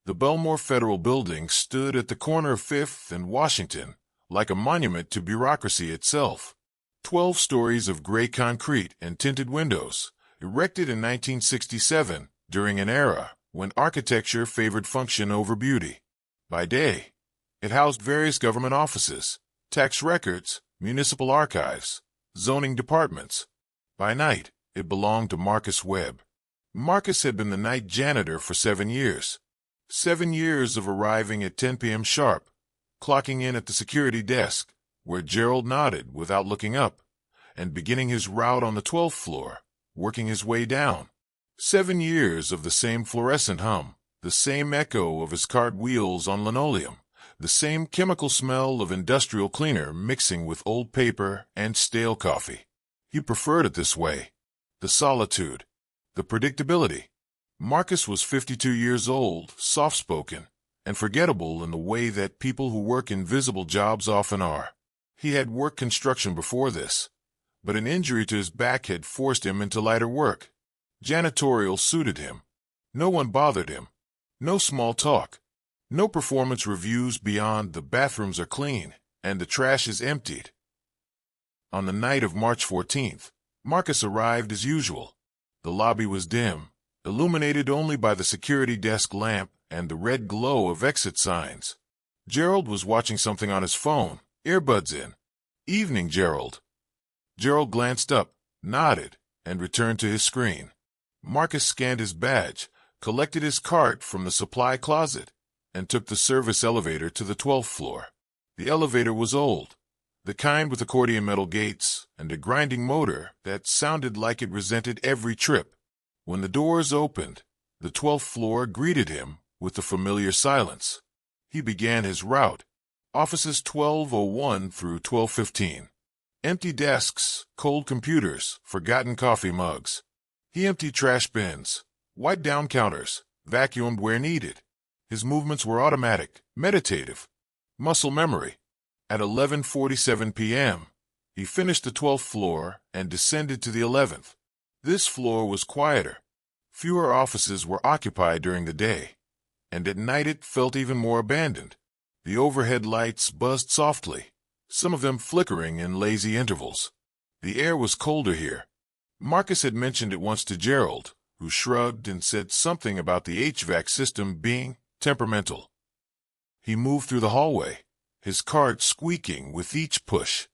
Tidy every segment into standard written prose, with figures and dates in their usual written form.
The Belmore Federal Building stood at the corner of 5th and Washington, like a monument to bureaucracy itself. 12 stories of gray concrete and tinted windows, erected in 1967 during an era when architecture favored function over beauty. By day, it housed various government offices, tax records, municipal archives, zoning departments. By night, it belonged to Marcus Webb. Marcus had been the night janitor for 7 years. 7 years of arriving at 10 p.m. sharp, clocking in at the security desk, where Gerald nodded without looking up, and beginning his route on the 12th floor, working his way down. 7 years of the same fluorescent hum, the same echo of his cart wheels on linoleum, the same chemical smell of industrial cleaner mixing with old paper and stale coffee. He preferred it this way. The solitude, the predictability. Marcus was 52 years old, soft-spoken, and forgettable in the way that people who work in visible jobs often are. He had worked construction before this, but an injury to his back had forced him into lighter work. Janitorial suited him. No one bothered him. No small talk. No performance reviews beyond the bathrooms are clean and the trash is emptied. On the night of March 14th, Marcus arrived as usual. The lobby was dim, illuminated only by the security desk lamp and the red glow of exit signs. Gerald was watching something on his phone, earbuds in. "Evening, Gerald." Gerald glanced up, nodded, and returned to his screen. Marcus scanned his badge, collected his cart from the supply closet, and took the service elevator to the 12th floor. The elevator was old, the kind with accordion metal gates and a grinding motor that sounded like it resented every trip. When the doors opened, the 12th floor greeted him with the familiar silence. He began his route. Offices 1201 through 1215. Empty desks, cold computers, forgotten coffee mugs. He emptied trash bins, wiped down counters, vacuumed where needed. His movements were automatic, meditative, muscle memory. At 11:47 p.m., he finished the 12th floor and descended to the 11th. This floor was quieter. Fewer offices were occupied during the day, and at night it felt even more abandoned. The overhead lights buzzed softly, some of them flickering in lazy intervals. The air was colder here. Marcus had mentioned it once to Gerald, who shrugged and said something about the HVAC system being temperamental. He moved through the hallway, his cart squeaking with each push.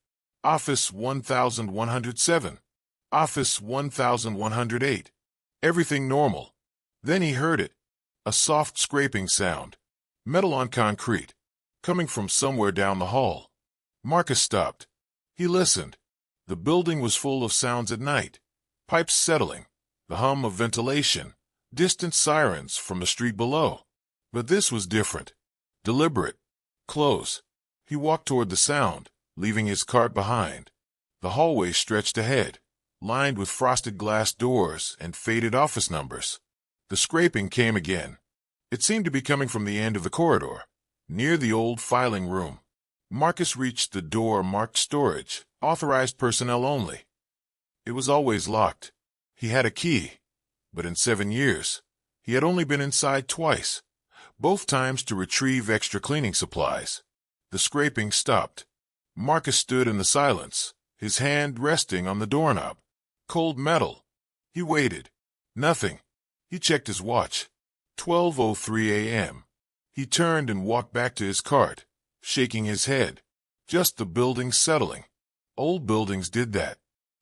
Office 1107. Office 1108. Everything normal. Then he heard it. A soft scraping sound. Metal on concrete. Coming from somewhere down the hall. Marcus stopped. He listened. The building was full of sounds at night. Pipes settling. The hum of ventilation. Distant sirens from the street below. But this was different. Deliberate. Close. He walked toward the sound, leaving his cart behind. The hallway stretched ahead, lined with frosted glass doors and faded office numbers. The scraping came again. It seemed to be coming from the end of the corridor, near the old filing room. Marcus reached the door marked storage, authorized personnel only. It was always locked. He had a key, but in 7 years, he had only been inside twice, both times to retrieve extra cleaning supplies. The scraping stopped. Marcus stood in the silence, his hand resting on the doorknob. Cold metal. He waited. Nothing. He checked his watch. 12:03 a.m. He turned and walked back to his cart, shaking his head. Just the building settling. Old buildings did that.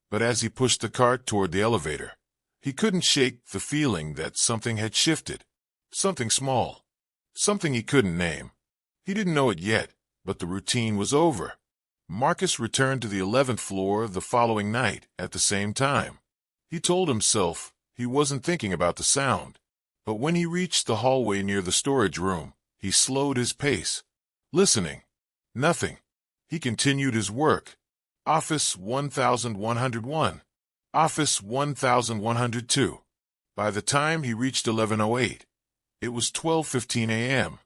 But as he pushed the cart toward the elevator, he couldn't shake the feeling that something had shifted. Something small. Something he couldn't name. He didn't know it yet, but the routine was over. Marcus returned to the 11th floor the following night at the same time. He told himself he wasn't thinking about the sound, but when he reached the hallway near the storage room, he slowed his pace. Listening. Nothing. He continued his work. Office 1101. Office 1102. By the time he reached 1108, it was 12:15 a.m.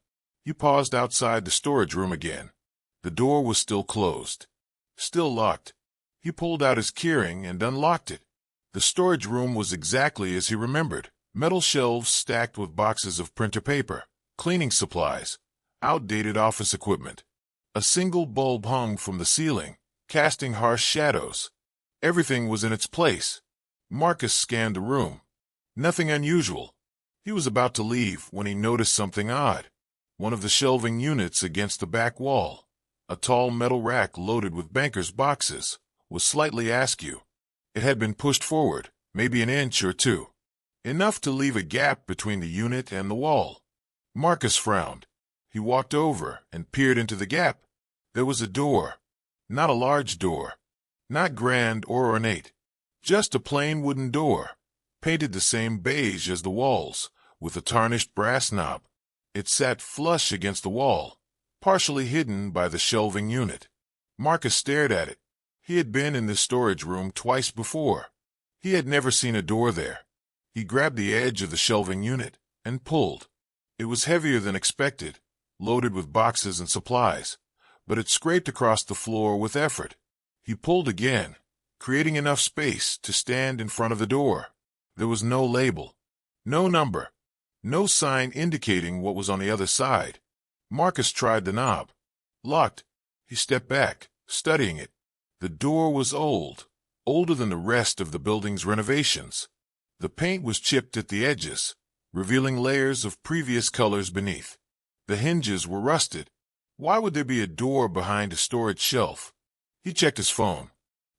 He paused outside the storage room again. The door was still closed. Still locked. He pulled out his keyring and unlocked it. The storage room was exactly as he remembered. Metal shelves stacked with boxes of printer paper, cleaning supplies, outdated office equipment. A single bulb hung from the ceiling, casting harsh shadows. Everything was in its place. Marcus scanned the room. Nothing unusual. He was about to leave when he noticed something odd. One of the shelving units against the back wall, a tall metal rack loaded with bankers' boxes, was slightly askew. It had been pushed forward, maybe an inch or two, enough to leave a gap between the unit and the wall. Marcus frowned. He walked over and peered into the gap. There was a door. Not a large door. Not grand or ornate. Just a plain wooden door, painted the same beige as the walls, with a tarnished brass knob. It sat flush against the wall, partially hidden by the shelving unit. Marcus stared at it. He had been in this storage room twice before. He had never seen a door there. He grabbed the edge of the shelving unit and pulled. It was heavier than expected, loaded with boxes and supplies, but it scraped across the floor with effort. He pulled again, creating enough space to stand in front of the door. There was no label, no number, no sign indicating what was on the other side. Marcus tried the knob. Locked. He stepped back, studying it. The door was old, older than the rest of the building's renovations. The paint was chipped at the edges, revealing layers of previous colors beneath. The hinges were rusted. Why would there be a door behind a storage shelf? He checked his phone.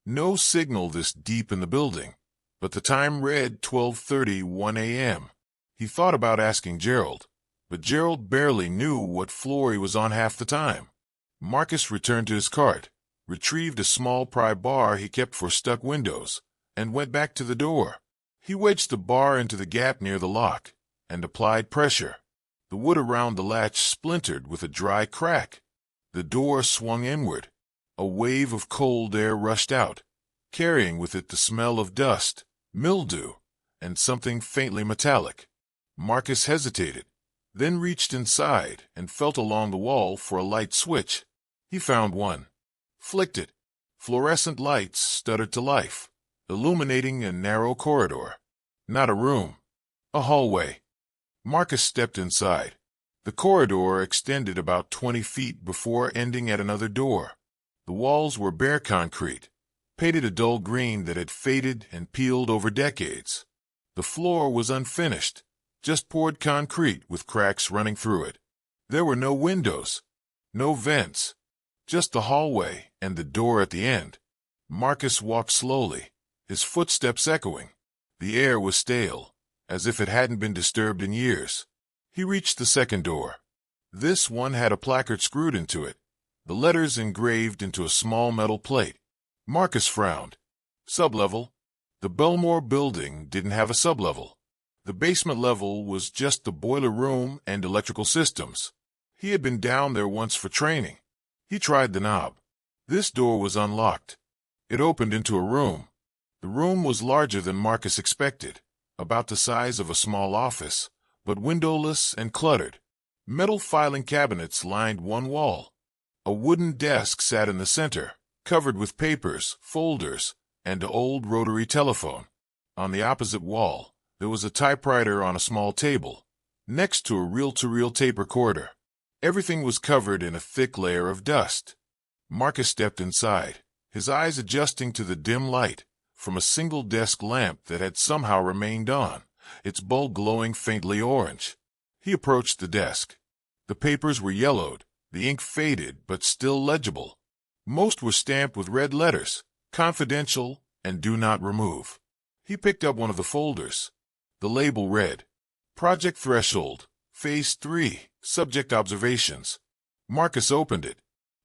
No signal this deep in the building, but the time read 12:31 a.m. He thought about asking Gerald, but Gerald barely knew what floor he was on half the time. Marcus returned to his cart, retrieved a small pry bar he kept for stuck windows, and went back to the door. He wedged the bar into the gap near the lock and applied pressure. The wood around the latch splintered with a dry crack. The door swung inward. A wave of cold air rushed out, carrying with it the smell of dust, mildew, and something faintly metallic. Marcus hesitated, then reached inside and felt along the wall for a light switch. He found one, flicked it. Fluorescent lights stuttered to life, illuminating a narrow corridor. Not a room, a hallway. Marcus stepped inside. The corridor extended about 20 feet before ending at another door. The walls were bare concrete, painted a dull green that had faded and peeled over decades. The floor was unfinished, just poured concrete with cracks running through it. There were no windows, no vents, just the hallway and the door at the end. Marcus walked slowly, his footsteps echoing. The air was stale, as if it hadn't been disturbed in years. He reached the second door. This one had a placard screwed into it, the letters engraved into a small metal plate. Marcus frowned. Sublevel. The Belmore building didn't have a sublevel. The basement level was just the boiler room and electrical systems. He had been down there once for training. He tried the knob. This door was unlocked. It opened into a room. The room was larger than Marcus expected, about the size of a small office, but windowless and cluttered. Metal filing cabinets lined one wall. A wooden desk sat in the center, covered with papers, folders, and an old rotary telephone. On the opposite wall, there was a typewriter on a small table, next to a reel-to-reel tape recorder. Everything was covered in a thick layer of dust. Marcus stepped inside, his eyes adjusting to the dim light from a single desk lamp that had somehow remained on, its bulb glowing faintly orange. He approached the desk. The papers were yellowed, the ink faded but still legible. Most were stamped with red letters, confidential and do not remove. He picked up one of the folders. The label read, Project Threshold, Phase 3, Subject Observations. Marcus opened it.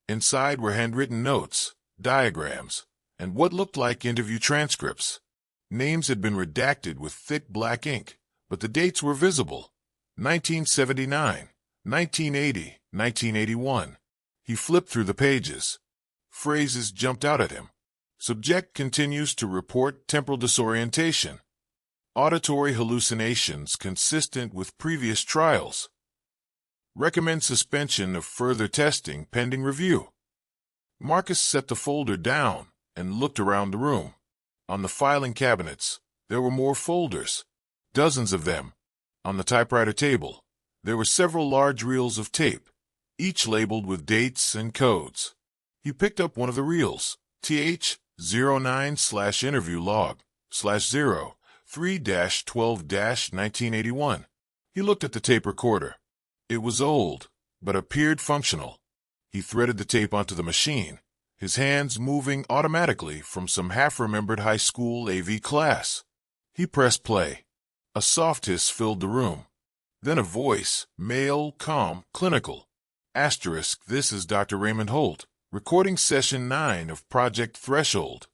Inside were handwritten notes, diagrams, and what looked like interview transcripts. Names had been redacted with thick black ink, but the dates were visible. 1979, 1980, 1981. He flipped through the pages. Phrases jumped out at him. Subject continues to report temporal disorientation. Auditory hallucinations consistent with previous trials. Recommend suspension of further testing pending review. Marcus set the folder down and looked around the room. On the filing cabinets, there were more folders, dozens of them. On the typewriter table, There were several large reels of tape, each labeled with dates and codes. He picked up one of the reels, TH09/interview log/0 3-12-1981. He looked at the tape recorder. It was old, but appeared functional. He threaded the tape onto the machine, his hands moving automatically from some half-remembered high school AV class. He pressed play. A soft hiss filled the room. Then a voice, male, calm, clinical. This is Dr. Raymond Holt, recording session 9 of Project Threshold.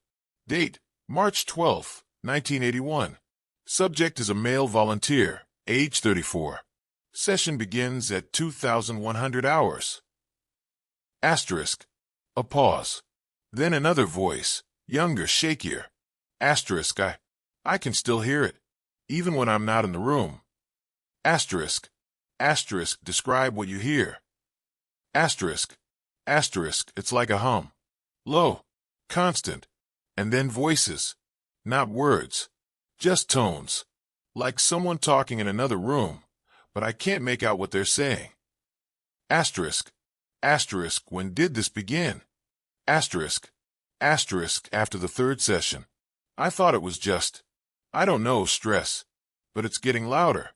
Date, March 12, 1981. Subject is a male volunteer, age 34. Session begins at 2,100 hours. A pause. Then another voice, younger, shakier. I can still hear it, even when I'm not in the room. Describe what you hear. It's like a hum. Low, constant. And then voices. Not words. Just tones. Like someone talking in another room, but I can't make out what they're saying. When did this begin? After the third session. I thought it was just, I don't know, stress, but it's getting louder.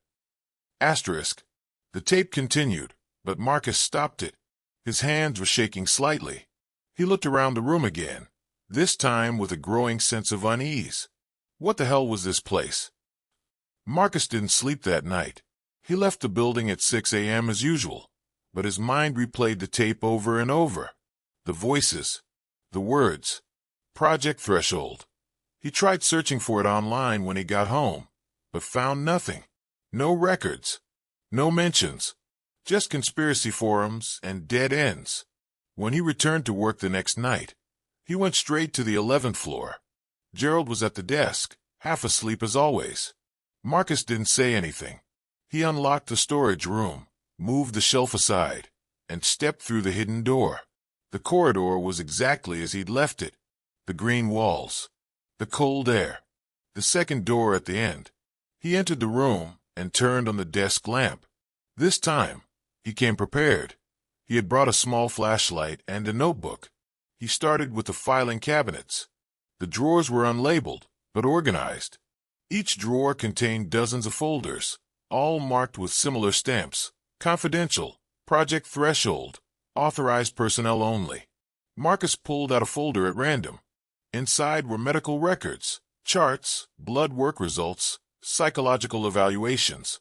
The tape continued, but Marcus stopped it. His hands were shaking slightly. He looked around the room again, this time with a growing sense of unease. What the hell was this place? Marcus didn't sleep that night. He left the building at 6 a.m. as usual, but his mind replayed the tape over and over. The voices, the words, Project Threshold. He tried searching for it online when he got home, but found nothing. No records, no mentions, just conspiracy forums and dead ends. When he returned to work the next night, he went straight to the 11th floor. Gerald was at the desk, half asleep as always. Marcus didn't say anything. He unlocked the storage room, moved the shelf aside, and stepped through the hidden door. The corridor was exactly as he'd left it. The green walls, the cold air, the second door at the end. He entered the room and turned on the desk lamp. This time, he came prepared. He had brought a small flashlight and a notebook. He started with the filing cabinets. The drawers were unlabeled, but organized. Each drawer contained dozens of folders, all marked with similar stamps: confidential, Project Threshold, authorized personnel only. Marcus pulled out a folder at random. Inside were medical records, charts, blood work results, psychological evaluations.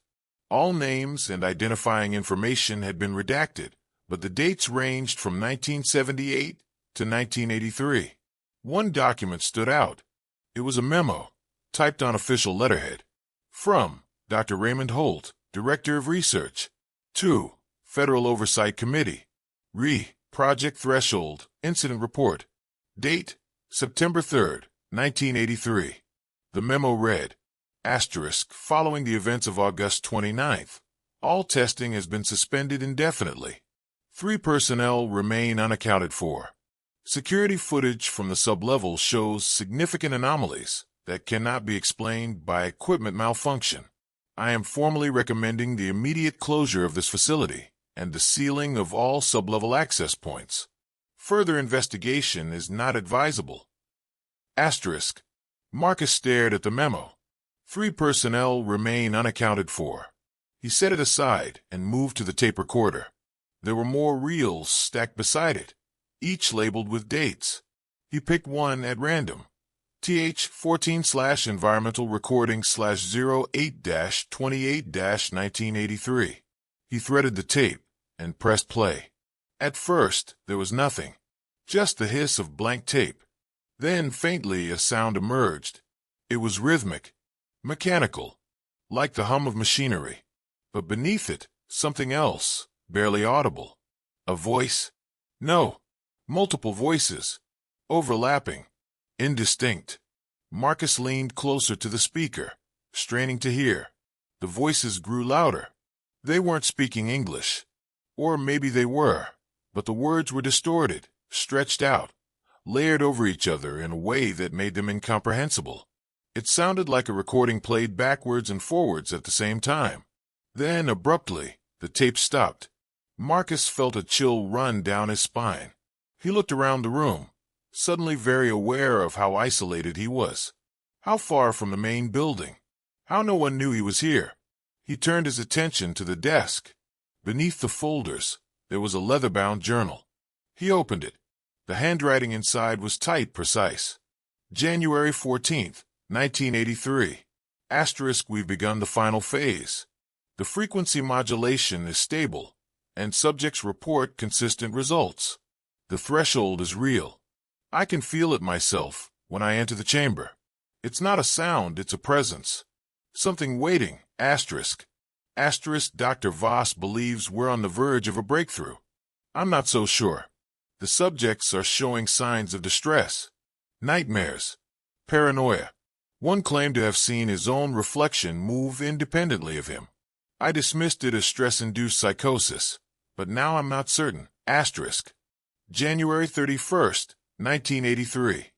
All names and identifying information had been redacted, but the dates ranged from 1978 to 1983. One document stood out. It was a memo, typed on official letterhead. From Dr. Raymond Holt, Director of Research. To Federal Oversight Committee. Project Threshold, Incident Report. Date, September 3, 1983. The memo read, following the events of August 29th, all testing has been suspended indefinitely. 3 personnel remain unaccounted for. Security footage from the sublevel shows significant anomalies that cannot be explained by equipment malfunction. I am formally recommending the immediate closure of this facility and the sealing of all sublevel access points. Further investigation is not advisable. Marcus stared at the memo. 3 personnel remain unaccounted for. He set it aside and moved to the tape recorder. There were more reels stacked beside it, each labeled with dates. He picked one at random. TH14/environmental recording/08-28-1983. He threaded the tape and pressed play. At first, there was nothing. Just the hiss of blank tape. Then, faintly, a sound emerged. It was rhythmic, mechanical, like the hum of machinery. But beneath it, something else, barely audible. A voice? No. Multiple voices. Overlapping. Indistinct. Marcus leaned closer to the speaker, straining to hear. The voices grew louder. They weren't speaking English. Or maybe they were, but the words were distorted, stretched out, layered over each other in a way that made them incomprehensible. It sounded like a recording played backwards and forwards at the same time. Then, abruptly, The tape stopped. Marcus felt a chill run down his spine. He looked around the room, suddenly very aware of how isolated he was. How far from the main building. How no one knew he was here. He turned his attention to the desk. Beneath the folders, there was a leather-bound journal. He opened it. The handwriting inside was tight, precise. January 14th, 1983. *, we've begun the final phase. The frequency modulation is stable, and subjects report consistent results. The threshold is real. I can feel it myself when I enter the chamber. It's not a sound, it's a presence. Something waiting, *. Dr. Voss believes we're on the verge of a breakthrough. I'm not so sure. The subjects are showing signs of distress. Nightmares. Paranoia. One claimed to have seen his own reflection move independently of him. I dismissed it as stress-induced psychosis, but now I'm not certain. *. January 31st, 1983.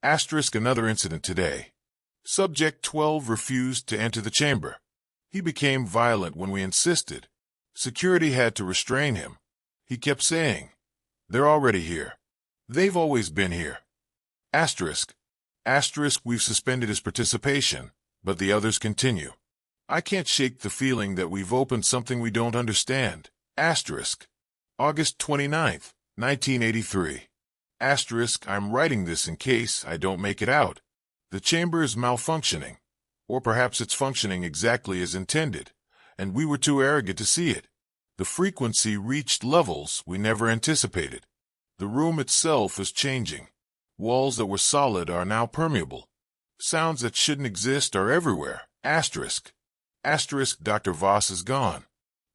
* Another incident today. Subject 12 refused to enter the chamber. He became violent when we insisted. Security had to restrain him. He kept saying, "They're already here. They've always been here." *. We've suspended his participation, but the others continue. I can't shake the feeling that we've opened something we don't understand. August 29th, 1983. * I'm writing this in case I don't make it out. The chamber is malfunctioning, or perhaps it's functioning exactly as intended, and we were too arrogant to see it. The frequency reached levels we never anticipated. The room itself is changing. Walls that were solid are now permeable. Sounds that shouldn't exist are everywhere. *. Dr. Voss is gone.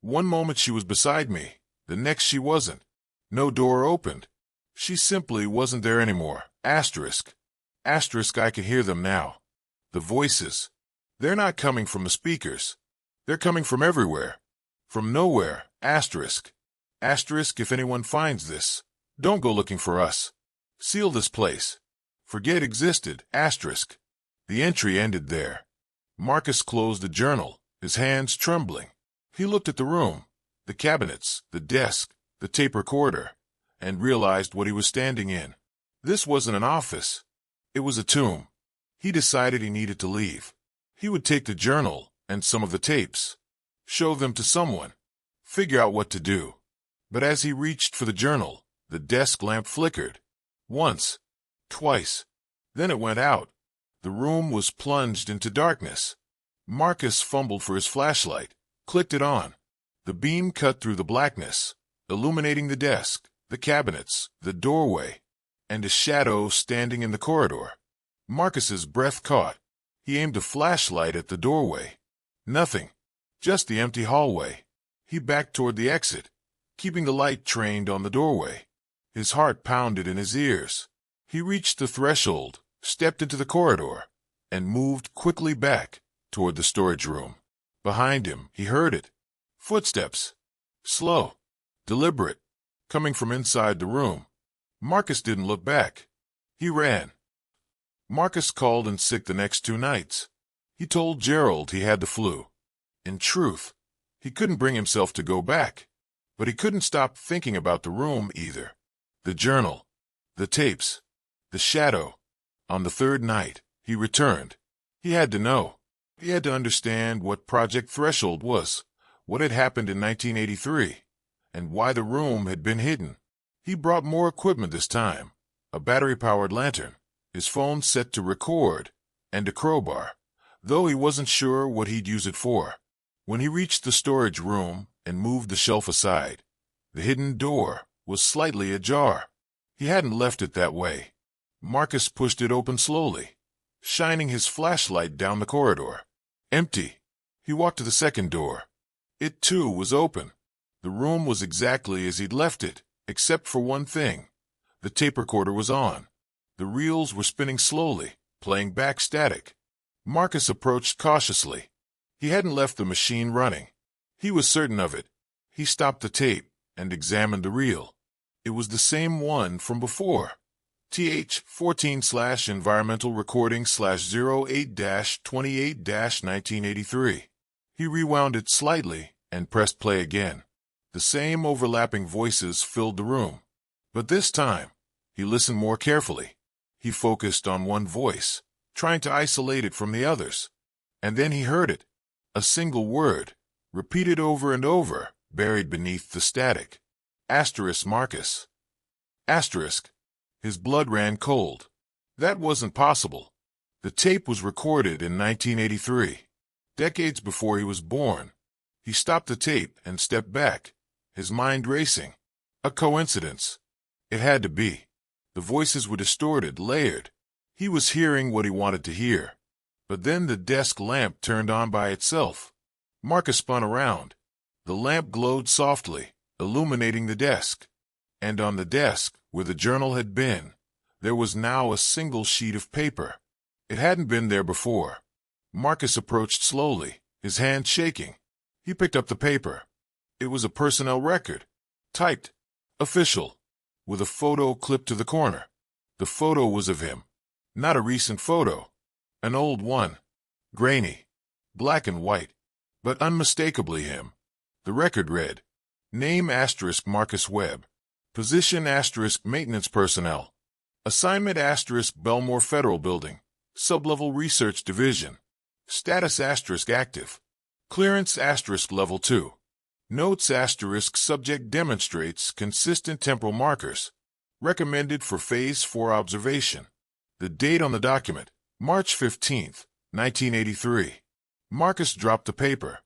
One moment she was beside me, the next she wasn't. No door opened. She simply wasn't there anymore. *. I can hear them now. The voices. They're not coming from the speakers. They're coming from everywhere. From nowhere. *. If anyone finds this, don't go looking for us. Seal this place. Forget existed. *. The entry ended there. Marcus closed the journal, his hands trembling. He looked at the room, the cabinets, the desk, the tape recorder, and realized what he was standing in. This wasn't an office. It was a tomb. He decided he needed to leave. He would take the journal and some of the tapes, show them to someone, figure out what to do. But as he reached for the journal, the desk lamp flickered. Once, twice. Then it went out. The room was plunged into darkness. Marcus fumbled for his flashlight, clicked it on. The beam cut through the blackness, illuminating the desk, the cabinets, the doorway, and a shadow standing in the corridor. Marcus's breath caught. He aimed a flashlight at the doorway. Nothing. Just the empty hallway. He backed toward the exit, keeping the light trained on the doorway. His heart pounded in his ears. He reached the threshold, stepped into the corridor, and moved quickly back toward the storage room. Behind him, he heard it. Footsteps. Slow. Deliberate. Coming from inside the room. Marcus didn't look back. He ran. Marcus called in sick the next 2 nights. He told Gerald he had the flu. In truth, he couldn't bring himself to go back. But he couldn't stop thinking about the room either. The journal. The tapes. The shadow. On the 3rd night, he returned. He had to know. He had to understand what Project Threshold was, what had happened in 1983, and why the room had been hidden. He brought more equipment this time, a battery-powered lantern, his phone set to record, and a crowbar, though he wasn't sure what he'd use it for. When he reached the storage room and moved the shelf aside, the hidden door was slightly ajar. He hadn't left it that way. Marcus pushed it open slowly, shining his flashlight down the corridor. Empty. He walked to the second door. It, too, was open. The room was exactly as he'd left it, except for one thing. The tape recorder was on. The reels were spinning slowly, playing back static. Marcus approached cautiously. He hadn't left the machine running. He was certain of it. He stopped the tape and examined the reel. It was the same one from before. TH 14/environmental recording/08-28-1983. He rewound it slightly and pressed play again. The same overlapping voices filled the room. But this time, he listened more carefully. He focused on one voice, trying to isolate it from the others. And then he heard it. A single word, repeated over and over, buried beneath the static. Asterisk Marcus. Asterisk. His blood ran cold. That wasn't possible. The tape was recorded in 1983, decades before he was born. He stopped the tape and stepped back, his mind racing. A coincidence. It had to be. The voices were distorted, layered. He was hearing what he wanted to hear. But then the desk lamp turned on by itself. Marcus spun around. The lamp glowed softly, illuminating the desk. And on the desk, where the journal had been, there was now a single sheet of paper. It hadn't been there before. Marcus approached slowly, his hand shaking. He picked up the paper. It was a personnel record, typed, official, with a photo clipped to the corner. The photo was of him. Not a recent photo. An old one. Grainy. Black and white. But unmistakably him. The record read, Name * Marcus Webb. Position * Maintenance Personnel. Assignment * Belmore Federal Building. Sublevel Research Division. Status * Active. Clearance * Level 2. Notes * Subject demonstrates consistent temporal markers. Recommended for Phase 4 observation. The date on the document, March 15, 1983. Marcus dropped the paper.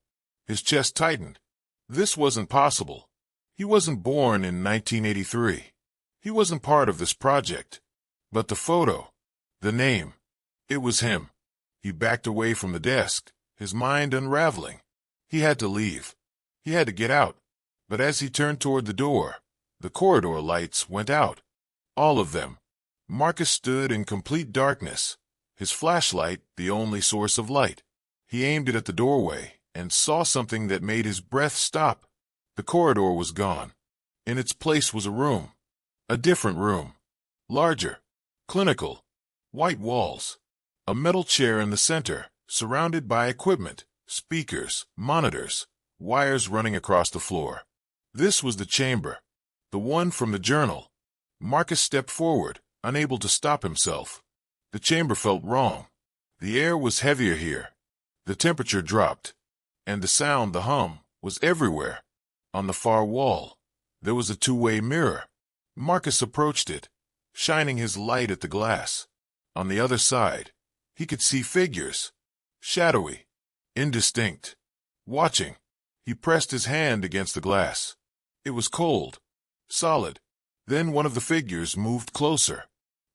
His chest tightened. This wasn't possible. He wasn't born in 1983. He wasn't part of this project. But the photo, the name, it was him. He backed away from the desk, his mind unraveling. He had to leave. He had to get out. But as he turned toward the door, the corridor lights went out. All of them. Marcus stood in complete darkness, his flashlight the only source of light. He aimed it at the doorway and saw something that made his breath stop. The corridor was gone. In its place was a room. A different room. Larger. Clinical. White walls. A metal chair in the center, surrounded by equipment, speakers, monitors, wires running across the floor. This was the chamber. The one from the journal. Marcus stepped forward, unable to stop himself. The chamber felt wrong. The air was heavier here. The temperature dropped. And the sound, the hum, was everywhere. On the far wall, there was a two-way mirror. Marcus approached it, shining his light at the glass. On the other side, he could see figures. Shadowy. Indistinct. Watching. He pressed his hand against the glass. It was cold. Solid. Then one of the figures moved closer.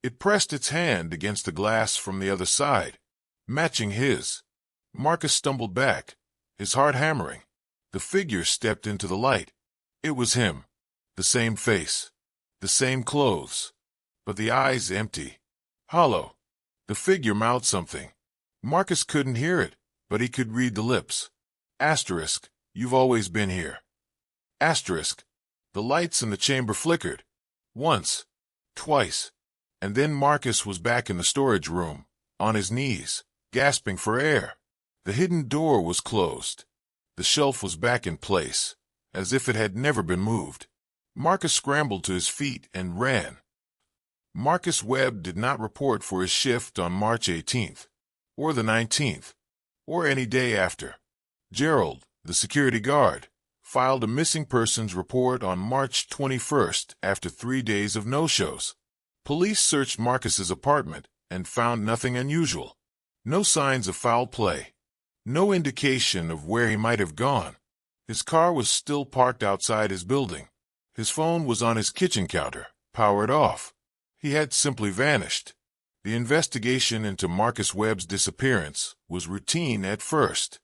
It pressed its hand against the glass from the other side, matching his. Marcus stumbled back, his heart hammering. The figure stepped into the light. It was him. The same face. The same clothes. But the eyes empty. Hollow. The figure mouthed something. Marcus couldn't hear it, but he could read the lips. Asterisk, you've always been here. Asterisk. The lights in the chamber flickered. Once. Twice. And then Marcus was back in the storage room, on his knees, gasping for air. The hidden door was closed. The shelf was back in place, as if it had never been moved. Marcus scrambled to his feet and ran. Marcus Webb did not report for his shift on March 18th, or the 19th, or any day after. Gerald, the security guard, filed a missing persons report on March 21st after 3 days of no-shows. Police searched Marcus's apartment and found nothing unusual. No signs of foul play. No indication of where he might have gone. His car was still parked outside his building. His phone was on his kitchen counter, powered off. He had simply vanished. The investigation into Marcus Webb's disappearance was routine at first.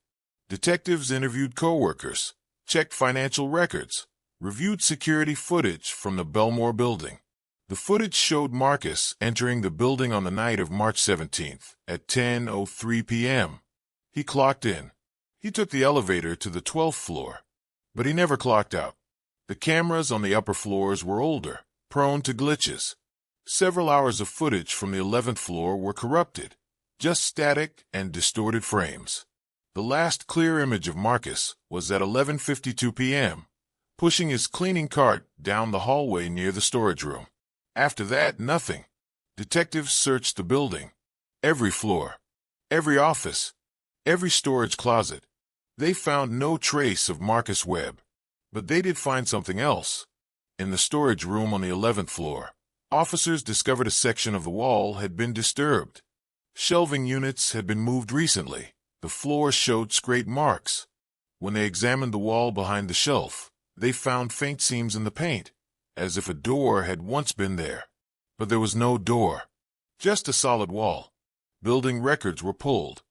Detectives interviewed coworkers, checked financial records, reviewed security footage from the Belmore building. The footage showed Marcus entering the building on the night of March 17th at 10:03 p.m. He clocked in. He took the elevator to the 12th floor, but he never clocked out. The cameras on the upper floors were older, prone to glitches. Several hours of footage from the 11th floor were corrupted, just static and distorted frames. The last clear image of Marcus was at 11:52 p.m., pushing his cleaning cart down the hallway near the storage room. After that, nothing. Detectives searched the building. Every floor, every office, every storage closet. They found no trace of Marcus Webb. But they did find something else. In the storage room on the 11th floor, officers discovered a section of the wall had been disturbed. Shelving units had been moved recently. The floor showed scrape marks. When they examined the wall behind the shelf, they found faint seams in the paint, as if a door had once been there. But there was no door, just a solid wall. Building records were pulled.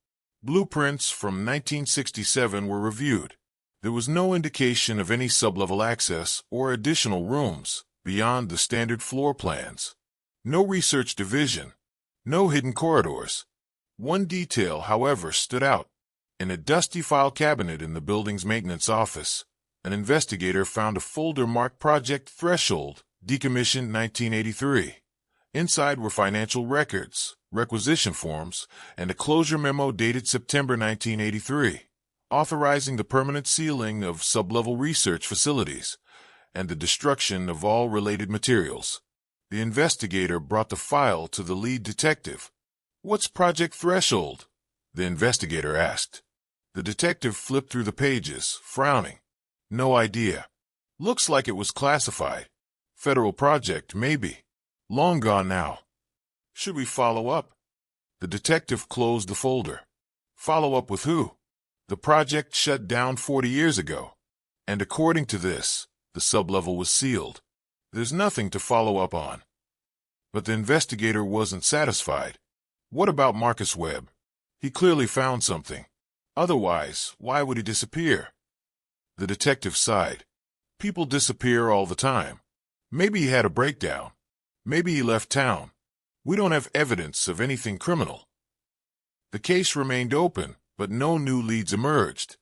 Blueprints from 1967 were reviewed. There was no indication of any sublevel access or additional rooms beyond the standard floor plans. No research division, no hidden corridors. One detail, however, stood out. In a dusty file cabinet in the building's maintenance office, an investigator found a folder marked Project Threshold, decommissioned 1983. Inside were financial records, requisition forms, and a closure memo dated September 1983, authorizing the permanent sealing of sublevel research facilities and the destruction of all related materials. The investigator brought the file to the lead detective. "What's Project Threshold?" the investigator asked. The detective flipped through the pages, frowning. "No idea. Looks like it was classified. Federal project, maybe. Long gone now. Should we follow up?" The detective closed the folder. "Follow up with who?" "The project shut down 40 years ago. And according to this, the sublevel was sealed. There's nothing to follow up on." But the investigator wasn't satisfied. "What about Marcus Webb? He clearly found something. Otherwise, why would he disappear?" The detective sighed. "People disappear all the time. Maybe he had a breakdown. Maybe he left town. We don't have evidence of anything criminal." The case remained open, but no new leads emerged.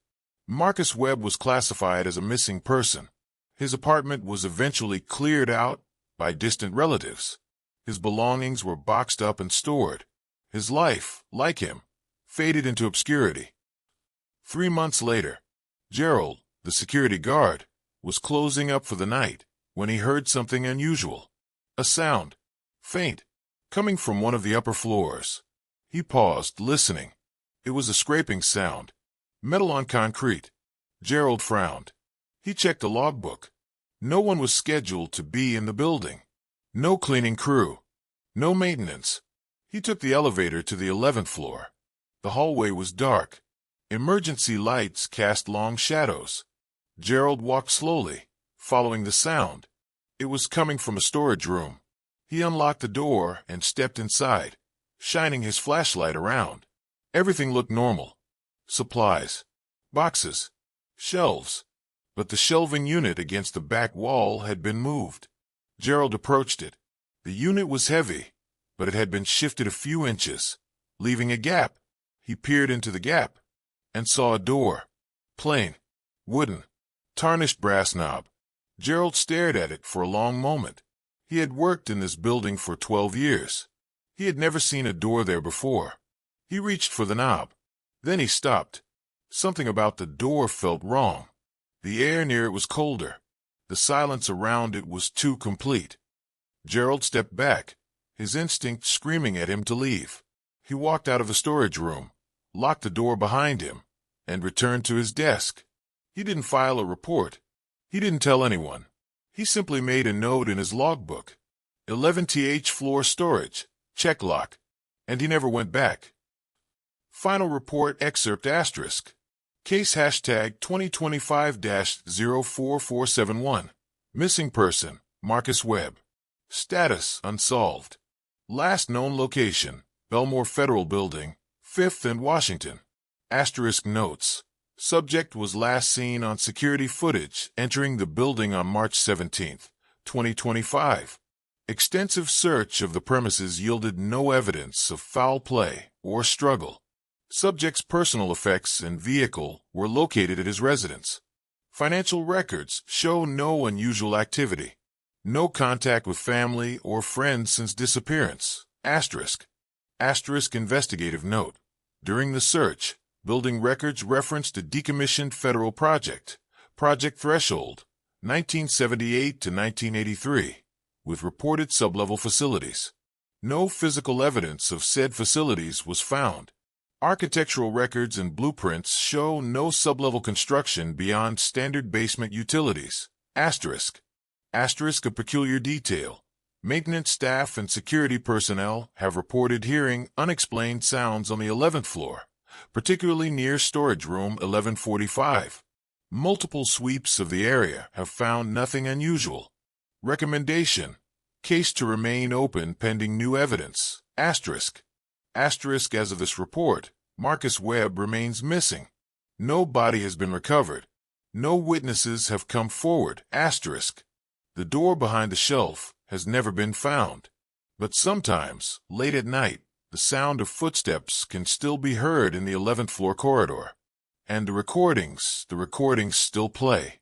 Marcus Webb was classified as a missing person. His apartment was eventually cleared out by distant relatives. His belongings were boxed up and stored. His life, like him, faded into obscurity. 3 months later, Gerald, the security guard, was closing up for the night when he heard something unusual. A sound, faint, coming from one of the upper floors. He paused, listening. It was a scraping sound. Metal on concrete. Gerald frowned. He checked the logbook. No one was scheduled to be in the building. No cleaning crew. No maintenance. He took the elevator to the 11th floor. The hallway was dark. Emergency lights cast long shadows. Gerald walked slowly, following the sound. It was coming from a storage room. He unlocked the door and stepped inside, shining his flashlight around. Everything looked normal. Supplies, boxes, shelves. But the shelving unit against the back wall had been moved. Gerald approached it. The unit was heavy, but it had been shifted a few inches, leaving a gap. He peered into the gap and saw a door. Plain, wooden, tarnished brass knob. Gerald stared at it for a long moment. He had worked in this building for 12 years. He had never seen a door there before. He reached for the knob. Then he stopped. Something about the door felt wrong. The air near it was colder. The silence around it was too complete. Gerald stepped back, his instinct screaming at him to leave. He walked out of the storage room, locked the door behind him, and returned to his desk. He didn't file a report. He didn't tell anyone. He simply made a note in his logbook. 11th floor storage, check lock. And he never went back. Final report excerpt asterisk. Case hashtag 2025-04471. Missing person, Marcus Webb. Status, unsolved. Last known location, Belmore Federal Building, 5th and Washington. Asterisk notes. Subject was last seen on security footage entering the building on March 17, 2025. Extensive search of the premises yielded no evidence of foul play or struggle. Subject's personal effects and vehicle were located at his residence. Financial records show no unusual activity. No contact with family or friends since disappearance. Asterisk. Asterisk investigative note. During the search, Building records referenced a decommissioned federal project, Project Threshold, 1978 to 1983, with reported sublevel facilities. No physical evidence of said facilities was found. Architectural records and blueprints show no sublevel construction beyond standard basement utilities. Asterisk. Asterisk a peculiar detail. Maintenance staff and security personnel have reported hearing unexplained sounds on the 11th floor, particularly near storage room 1145. Multiple sweeps of the area have found nothing unusual. Recommendation. Case to remain open pending new evidence. Asterisk. Asterisk as of this report, Marcus Webb remains missing. No body has been recovered. No witnesses have come forward. Asterisk. The door behind the shelf has never been found. But sometimes, late at night, the sound of footsteps can still be heard in the 11th floor corridor. And the recordings still play.